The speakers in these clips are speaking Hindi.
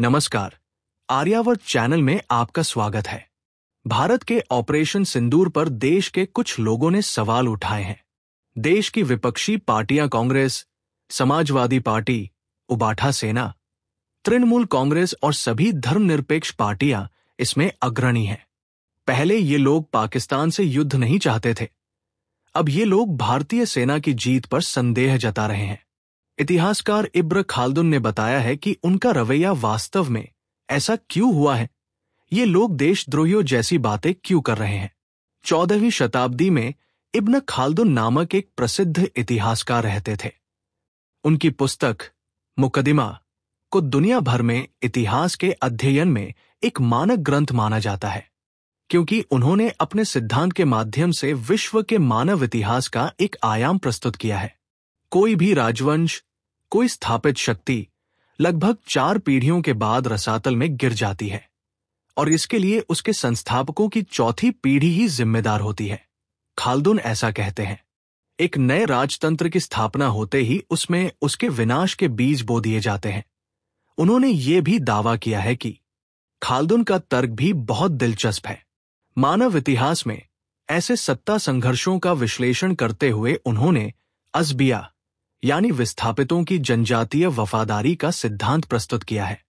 नमस्कार, आर्यावर्त चैनल में आपका स्वागत है। भारत के ऑपरेशन सिंदूर पर देश के कुछ लोगों ने सवाल उठाए हैं। देश की विपक्षी पार्टियां कांग्रेस, समाजवादी पार्टी, उबाठा सेना, तृणमूल कांग्रेस और सभी धर्मनिरपेक्ष पार्टियां इसमें अग्रणी हैं। पहले ये लोग पाकिस्तान से युद्ध नहीं चाहते थे। अब ये लोग भारतीय सेना की जीत पर संदेह जता रहे हैं। इतिहासकार इब्न खाल्दुन ने बताया है कि उनका रवैया वास्तव में ऐसा क्यों हुआ है। ये लोग देशद्रोहियों जैसी बातें क्यों कर रहे हैं। 14वीं शताब्दी में इब्न खाल्दुन नामक एक प्रसिद्ध इतिहासकार रहते थे। उनकी पुस्तक मुकदमा को दुनिया भर में इतिहास के अध्ययन में एक मानक ग्रंथ माना जाता है, क्योंकि उन्होंने अपने सिद्धांत के माध्यम से विश्व के मानव इतिहास का एक आयाम प्रस्तुत किया है। कोई भी राजवंश, कोई स्थापित शक्ति लगभग 4 पीढ़ियों के बाद रसातल में गिर जाती है और इसके लिए उसके संस्थापकों की चौथी पीढ़ी ही जिम्मेदार होती है। खाल्दुन ऐसा कहते हैं। एक नए राजतंत्र की स्थापना होते ही उसमें उसके विनाश के बीज बो दिए जाते हैं। उन्होंने ये भी दावा किया है कि खाल्दुन का तर्क भी बहुत दिलचस्प है। मानव इतिहास में ऐसे सत्ता संघर्षों का विश्लेषण करते हुए उन्होंने अज़बिया यानी विस्थापितों की जनजातीय वफादारी का सिद्धांत प्रस्तुत किया है।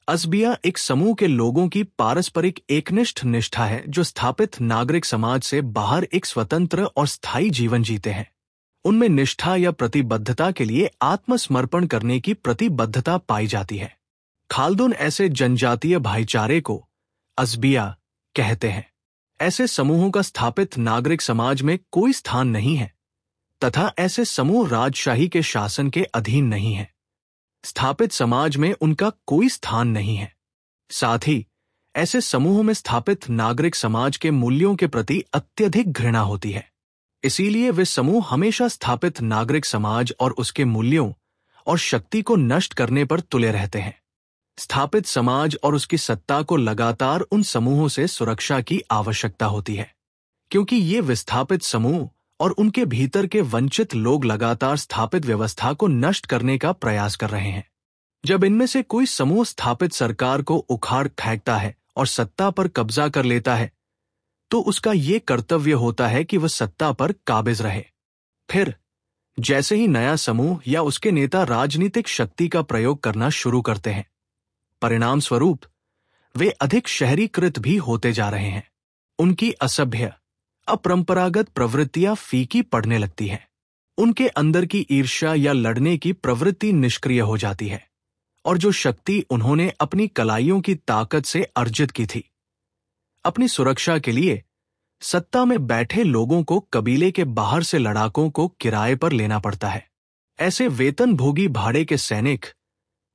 अज़बिया एक समूह के लोगों की पारस्परिक एकनिष्ठ निष्ठा है जो स्थापित नागरिक समाज से बाहर एक स्वतंत्र और स्थायी जीवन जीते हैं। उनमें निष्ठा या प्रतिबद्धता के लिए आत्मसमर्पण करने की प्रतिबद्धता पाई जाती है। खाल्दुन ऐसे जनजातीय भाईचारे को अज़बिया कहते हैं। ऐसे समूहों का स्थापित नागरिक समाज में कोई स्थान नहीं है तथा ऐसे समूह राजशाही के शासन के अधीन नहीं है। स्थापित समाज में उनका कोई स्थान नहीं है। साथ ही ऐसे समूहों में स्थापित नागरिक समाज के मूल्यों के प्रति अत्यधिक घृणा होती है। इसीलिए वे समूह हमेशा स्थापित नागरिक समाज और उसके मूल्यों और शक्ति को नष्ट करने पर तुले रहते हैं। स्थापित समाज और उसकी सत्ता को लगातार उन समूहों से सुरक्षा की आवश्यकता होती है, क्योंकि ये विस्थापित समूह और उनके भीतर के वंचित लोग लगातार स्थापित व्यवस्था को नष्ट करने का प्रयास कर रहे हैं। जब इनमें से कोई समूह स्थापित सरकार को उखाड़ फेंकता है और सत्ता पर कब्जा कर लेता है, तो उसका ये कर्तव्य होता है कि वह सत्ता पर काबिज रहे। फिर जैसे ही नया समूह या उसके नेता राजनीतिक शक्ति का प्रयोग करना शुरू करते हैं, परिणाम स्वरूप वे अधिक शहरीकृत भी होते जा रहे हैं। उनकी असभ्य, अपरंपरागत प्रवृत्तियां फीकी पड़ने लगती हैं। उनके अंदर की ईर्ष्या या लड़ने की प्रवृत्ति निष्क्रिय हो जाती है और जो शक्ति उन्होंने अपनी कलाइयों की ताकत से अर्जित की थी, अपनी सुरक्षा के लिए सत्ता में बैठे लोगों को कबीले के बाहर से लड़ाकों को किराए पर लेना पड़ता है। ऐसे वेतनभोगी भाड़े के सैनिक,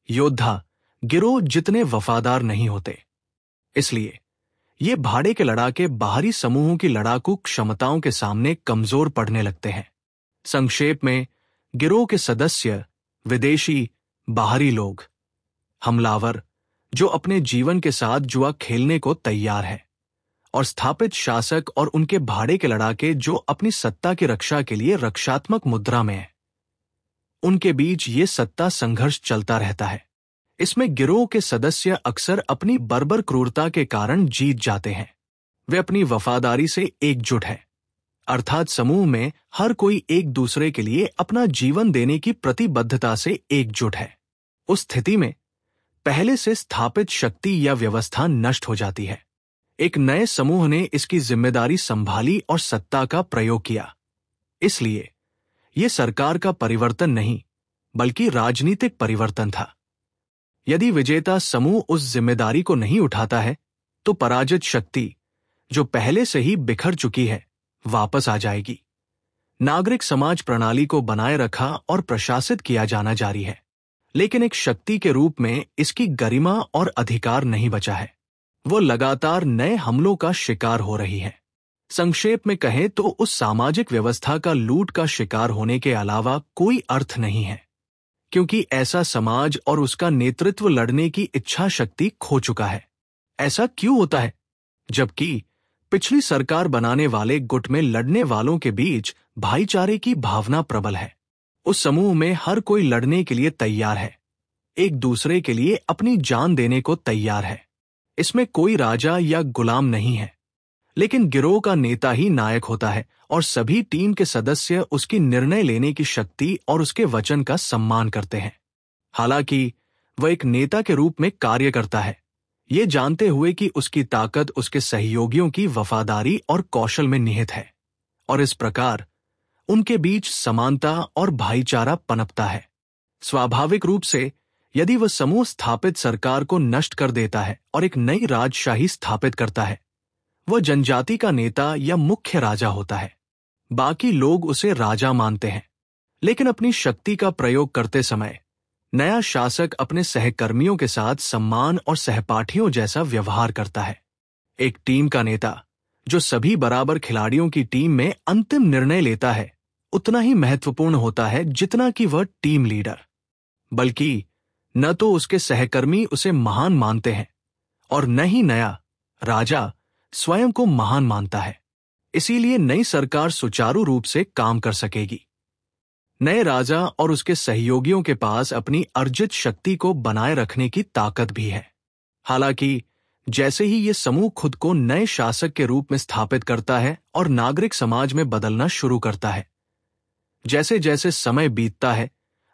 योद्धा गिरोह जितने वफादार नहीं होते। इसलिए ये भाड़े के लड़ाके बाहरी समूहों की लड़ाकू क्षमताओं के सामने कमजोर पड़ने लगते हैं। संक्षेप में, गिरोह के सदस्य विदेशी, बाहरी लोग, हमलावर जो अपने जीवन के साथ जुआ खेलने को तैयार है, और स्थापित शासक और उनके भाड़े के लड़ाके जो अपनी सत्ता की रक्षा के लिए रक्षात्मक मुद्रा में हैं। उनके बीच ये सत्ता संघर्ष चलता रहता है। इसमें गिरोह के सदस्य अक्सर अपनी बर्बर क्रूरता के कारण जीत जाते हैं। वे अपनी वफादारी से एकजुट हैं, अर्थात समूह में हर कोई एक दूसरे के लिए अपना जीवन देने की प्रतिबद्धता से एकजुट है। उस स्थिति में पहले से स्थापित शक्ति या व्यवस्था नष्ट हो जाती है। एक नए समूह ने इसकी जिम्मेदारी संभाली और सत्ता का प्रयोग किया। इसलिए यह सरकार का परिवर्तन नहीं, बल्कि राजनीतिक परिवर्तन था। यदि विजेता समूह उस जिम्मेदारी को नहीं उठाता है, तो पराजित शक्ति, जो पहले से ही बिखर चुकी है, वापस आ जाएगी। नागरिक समाज प्रणाली को बनाए रखा और प्रशासित किया जाना जारी है, लेकिन एक शक्ति के रूप में इसकी गरिमा और अधिकार नहीं बचा है। वो लगातार नए हमलों का शिकार हो रही है। संक्षेप में कहें तो उस सामाजिक व्यवस्था का लूट का शिकार होने के अलावा कोई अर्थ नहीं है, क्योंकि ऐसा समाज और उसका नेतृत्व लड़ने की इच्छा शक्ति खो चुका है। ऐसा क्यों होता है, जबकि पिछली सरकार बनाने वाले गुट में लड़ने वालों के बीच भाईचारे की भावना प्रबल है। उस समूह में हर कोई लड़ने के लिए तैयार है। एक दूसरे के लिए अपनी जान देने को तैयार है। इसमें कोई राजा या गुलाम नहीं है, लेकिन गिरोह का नेता ही नायक होता है और सभी टीम के सदस्य उसकी निर्णय लेने की शक्ति और उसके वचन का सम्मान करते हैं। हालांकि वह एक नेता के रूप में कार्य करता है, ये जानते हुए कि उसकी ताकत उसके सहयोगियों की वफादारी और कौशल में निहित है, और इस प्रकार उनके बीच समानता और भाईचारा पनपता है। स्वाभाविक रूप से यदि वह समूह स्थापित सरकार को नष्ट कर देता है और एक नई राजशाही स्थापित करता है, वह जनजाति का नेता या मुख्य राजा होता है। बाकी लोग उसे राजा मानते हैं, लेकिन अपनी शक्ति का प्रयोग करते समय नया शासक अपने सहकर्मियों के साथ सम्मान और सहपाठियों जैसा व्यवहार करता है। एक टीम का नेता जो सभी बराबर खिलाड़ियों की टीम में अंतिम निर्णय लेता है, उतना ही महत्वपूर्ण होता है जितना कि वह टीम लीडर। बल्कि न तो उसके सहकर्मी उसे महान मानते हैं और न ही नया राजा स्वयं को महान मानता है। इसीलिए नई सरकार सुचारू रूप से काम कर सकेगी। नए राजा और उसके सहयोगियों के पास अपनी अर्जित शक्ति को बनाए रखने की ताकत भी है। हालांकि जैसे ही ये समूह खुद को नए शासक के रूप में स्थापित करता है और नागरिक समाज में बदलना शुरू करता है, जैसे जैसे समय बीतता है,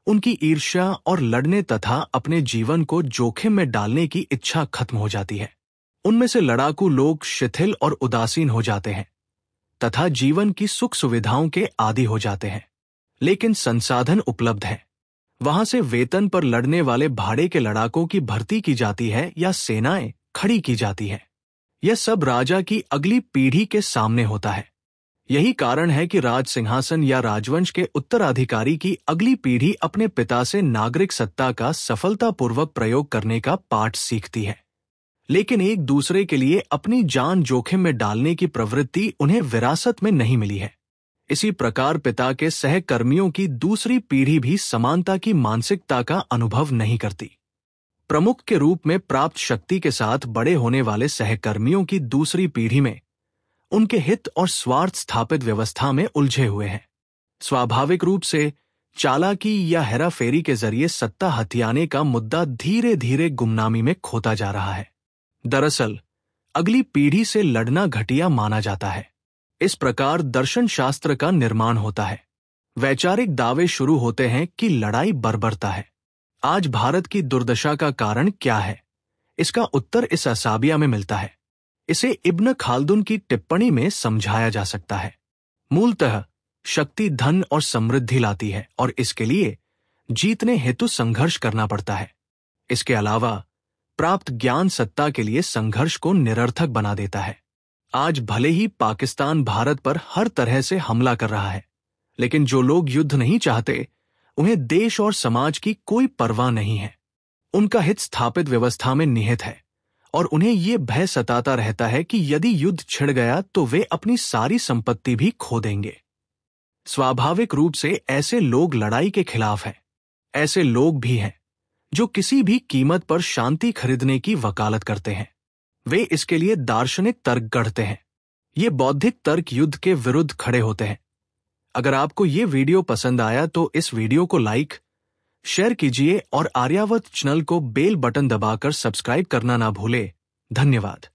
उनकी ईर्ष्या और लड़ने तथा अपने जीवन को जोखिम में डालने की इच्छा खत्म हो जाती है। उनमें से लड़ाकू लोग शिथिल और उदासीन हो जाते हैं तथा जीवन की सुख सुविधाओं के आदी हो जाते हैं। लेकिन संसाधन उपलब्ध है। वहां से वेतन पर लड़ने वाले भाड़े के लड़ाकों की भर्ती की जाती है या सेनाएं खड़ी की जाती है। यह सब राजा की अगली पीढ़ी के सामने होता है। यही कारण है कि राज सिंहासन या राजवंश के उत्तराधिकारी की अगली पीढ़ी अपने पिता से नागरिक सत्ता का सफलतापूर्वक प्रयोग करने का पाठ सीखती है, लेकिन एक दूसरे के लिए अपनी जान जोखिम में डालने की प्रवृत्ति उन्हें विरासत में नहीं मिली है। इसी प्रकार पिता के सहकर्मियों की दूसरी पीढ़ी भी समानता की मानसिकता का अनुभव नहीं करती। प्रमुख के रूप में प्राप्त शक्ति के साथ बड़े होने वाले सहकर्मियों की दूसरी पीढ़ी में उनके हित और स्वार्थ स्थापित व्यवस्था में उलझे हुए हैं। स्वाभाविक रूप से चालाकी या हेराफेरी के जरिए सत्ता हथियाने का मुद्दा धीरे धीरे गुमनामी में खोता जा रहा है। दरअसल अगली पीढ़ी से लड़ना घटिया माना जाता है। इस प्रकार दर्शन शास्त्र का निर्माण होता है। वैचारिक दावे शुरू होते हैं कि लड़ाई बर्बरता है। आज भारत की दुर्दशा का कारण क्या है? इसका उत्तर इस असाबिया में मिलता है। इसे इब्न खाल्दुन की टिप्पणी में समझाया जा सकता है। मूलतः शक्ति धन और समृद्धि लाती है और इसके लिए जीतने हेतु संघर्ष करना पड़ता है। इसके अलावा प्राप्त ज्ञान सत्ता के लिए संघर्ष को निरर्थक बना देता है। आज भले ही पाकिस्तान भारत पर हर तरह से हमला कर रहा है, लेकिन जो लोग युद्ध नहीं चाहते, उन्हें देश और समाज की कोई परवाह नहीं है। उनका हित स्थापित व्यवस्था में निहित है और उन्हें ये भय सताता रहता है कि यदि युद्ध छिड़ गया तो वे अपनी सारी संपत्ति भी खो देंगे। स्वाभाविक रूप से ऐसे लोग लड़ाई के खिलाफ हैं। ऐसे लोग भी हैं जो किसी भी कीमत पर शांति खरीदने की वकालत करते हैं। वे इसके लिए दार्शनिक तर्क गढ़ते हैं। ये बौद्धिक तर्क युद्ध के विरुद्ध खड़े होते हैं। अगर आपको ये वीडियो पसंद आया तो इस वीडियो को लाइक, शेयर कीजिए और आर्यावर्त चैनल को बेल बटन दबाकर सब्सक्राइब करना ना भूले। धन्यवाद।